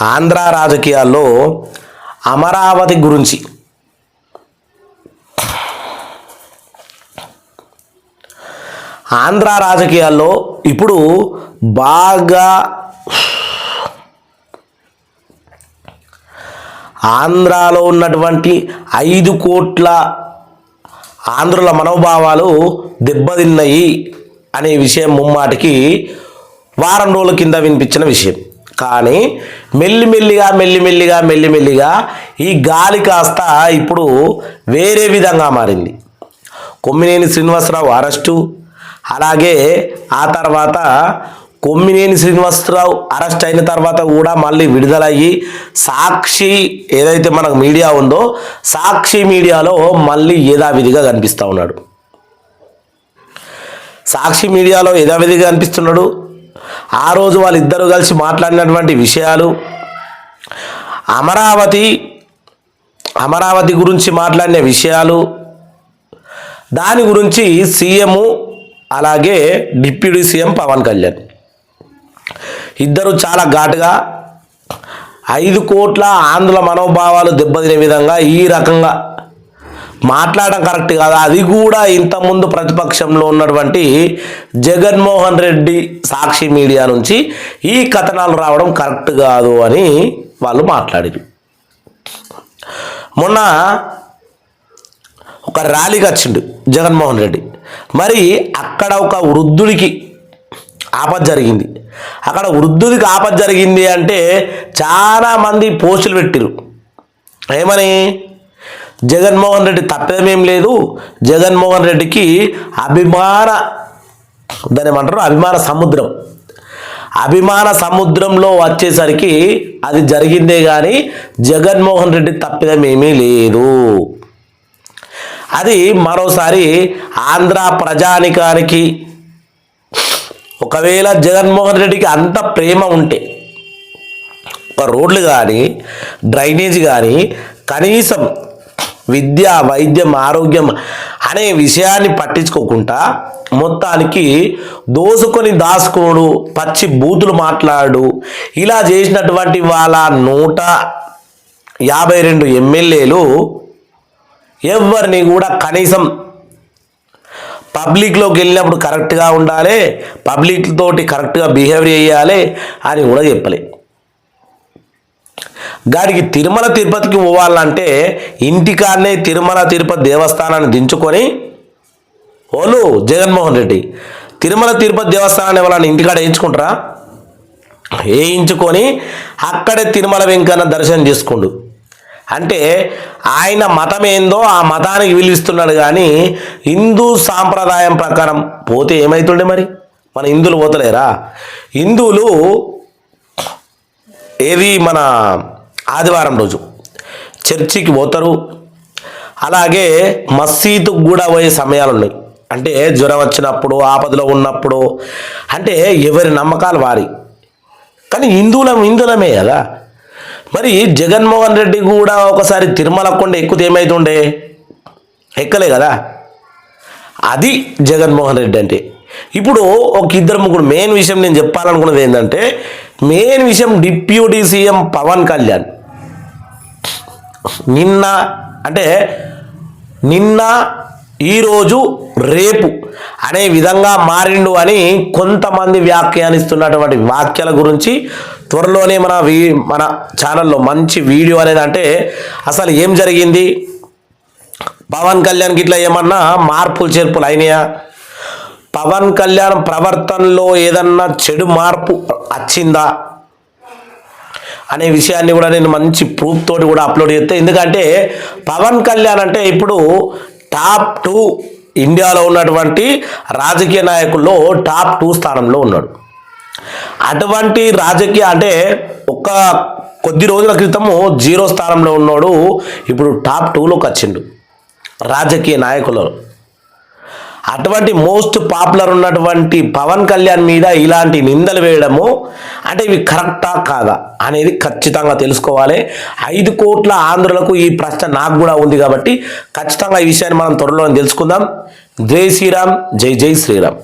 ఆంధ్ర రాజకీయాల్లో అమరావతి గురించి ఆంధ్ర రాజకీయాల్లో ఇప్పుడు బాగా ఆంధ్రాలో ఉన్నటువంటి 5 కోట్ల ఆంధ్రుల మనోభావాలు దెబ్బతిన్నాయి అనే విషయం ముమ్మాటికి వారం రోజుల కింద వినిపించిన విషయం. కానీ మెల్లిమెల్లిగా ఈ గాలి కాస్త ఇప్పుడు వేరే విధంగా మారింది. కొమ్మినేని శ్రీనివాసరావు అరెస్టు, అలాగే ఆ తర్వాత కొమ్మినేని శ్రీనివాసరావు అరెస్ట్ అయిన తర్వాత కూడా మళ్ళీ విడుదలయ్యి సాక్షి ఏదైతే మనకు మీడియా ఉందో సాక్షి మీడియాలో మళ్ళీ యథావిధిగా కనిపిస్తూ ఉన్నాడు. సాక్షి మీడియాలో యథావిధిగా కనిపిస్తున్నాడు. ఆ రోజు వాళ్ళిద్దరూ కలిసి మాట్లాడినటువంటి విషయాలు, అమరావతి గురించి మాట్లాడిన విషయాలు, దాని గురించి సీఎం అలాగే డిప్యూటీ సీఎం పవన్ కళ్యాణ్ ఇద్దరు చాలా ఘాటుగా 5 కోట్ల ఆంధ్రుల మనోభావాలు దెబ్బతినే విధంగా ఈ రకంగా మాట్లాడడం కరెక్ట్ కాదు. అది కూడా ఇంతకుముందు ప్రతిపక్షంలో ఉన్నటువంటి జగన్మోహన్ రెడ్డి సాక్షి మీడియా నుంచి ఈ కథనాలు రావడం కరెక్ట్ కాదు అని వాళ్ళు మాట్లాడారు. మొన్న ఒక ర్యాలీకి వచ్చిండు జగన్మోహన్ రెడ్డి. మరి అక్కడ ఒక వృద్ధుడికి ఆపద జరిగింది. అక్కడ వృద్ధుడికి ఆపద జరిగింది అంటే చాలామంది పోస్టులు పెట్టిరు. ఏమని? జగన్మోహన్ రెడ్డి తప్పేమేం లేదు, జగన్మోహన్ రెడ్డికి అభిమాన సముద్రంలో వచ్చేసరికి అది జరిగిందే కానీ జగన్మోహన్ రెడ్డి తప్పిదమేమీ లేదు. అది మరోసారి ఆంధ్ర ప్రజానికానికి ఒకవేళ జగన్మోహన్ రెడ్డికి అంత ప్రేమ ఉంటే ఒక రోడ్లు కానీ డ్రైనేజ్ కానీ కనీసం విద్య, వైద్యం, ఆరోగ్యం అనే విషయాన్ని పట్టించుకోకుండా మొత్తానికి దోసుకొని దాచుకోడు, పచ్చి బూతులు మాట్లాడు, ఇలా చేసినటువంటి వాళ్ళ 152 ఎమ్మెల్యేలు ఎవరిని కూడా కనీసం పబ్లిక్లోకి వెళ్ళినప్పుడు కరెక్ట్గా ఉండాలి, పబ్లిక్ తోటి కరెక్ట్గా బిహేవియర్ చేయాలి అని కూడా చెప్పలే. గాడికి తిరుమల తిరుపతికి పోవాలంటే ఇంటికాడనే తిరుమల తిరుపతి దేవస్థానాన్ని దించుకొని ఓలు జగన్మోహన్ రెడ్డి తిరుమల తిరుపతి దేవస్థానాన్ని ఎవరన్నా ఇంటికాడ వేయించుకుంటారా? వేయించుకొని అక్కడే తిరుమల వెంకన్న దర్శనం చేసుకోండు. అంటే ఆయన మతం ఏందో ఆ మతానికి విలువిస్తున్నాడు. కానీ హిందూ సాంప్రదాయం ప్రకారం పోతే ఏమవుతుండే? మరి మన హిందువులు పోతలేరా? హిందువులు ఏది మన ఆదివారం రోజు చర్చికి పోతారు, అలాగే మసీదుకు కూడా పోయే సమయాలు ఉన్నాయి. అంటే జ్వరం వచ్చినప్పుడు, ఆపదలో ఉన్నప్పుడు, అంటే ఎవరి నమ్మకాలు వారి. కానీ హిందువులమే కదా. మరి జగన్మోహన్ రెడ్డి కూడా ఒకసారి తిరుమల కొండ ఎక్కితే ఏమవుతుండే? ఎక్కలే కదా. అది జగన్మోహన్ రెడ్డి అంటే. ఇప్పుడు ఒక 2-3 మెయిన్ విషయం నేను చెప్పాలనుకున్నది ఏంటంటే, మెయిన్ విషయం డిప్యూటీ సీఎం పవన్ కళ్యాణ్ నిన్న ఈరోజు రేపు అనే విధంగా మారిండు అని కొంతమంది వ్యాఖ్యానిస్తున్నటువంటి వ్యాఖ్యల గురించి త్వరలోనే మన ఛానల్లో మంచి వీడియో అనేది, అంటే అసలు ఏం జరిగింది, పవన్ కళ్యాణ్కి ఇట్లా ఏమన్నా మార్పులు చేర్పులు అయినాయా, పవన్ కళ్యాణ్ ప్రవర్తనలో ఏదన్నా చెడు మార్పు వచ్చిందా అనే విషయాన్ని కూడా నేను మంచి ప్రూఫ్ తోటి కూడా అప్లోడ్ చేస్తే. ఎందుకంటే పవన్ కళ్యాణ్ అంటే ఇప్పుడు టాప్ 2 ఇండియాలో ఉన్నటువంటి రాజకీయ నాయకుల్లో టాప్ 2 స్థానంలో ఉన్నాడు. అటువంటి రాజకీయ అంటే కొద్ది రోజుల క్రితము 0 స్థానంలో ఉన్నాడు, ఇప్పుడు టాప్ 2లోకి వచ్చిండు రాజకీయ నాయకులలో. అటువంటి మోస్ట్ పాపులర్ ఉన్నటువంటి పవన్ కళ్యాణ్ మీద ఇలాంటి నిందలు వేయడము అంటే ఇవి కరెక్టా కాదా అనేది ఖచ్చితంగా తెలుసుకోవాలి. 5 కోట్ల ఆంధ్రులకు ఈ ప్రశ్న నాకు కూడా ఉంది కాబట్టి ఖచ్చితంగా ఈ విషయాన్ని మనం త్వరలో తెలుసుకుందాం. జై శ్రీరామ్, జై శ్రీరామ్.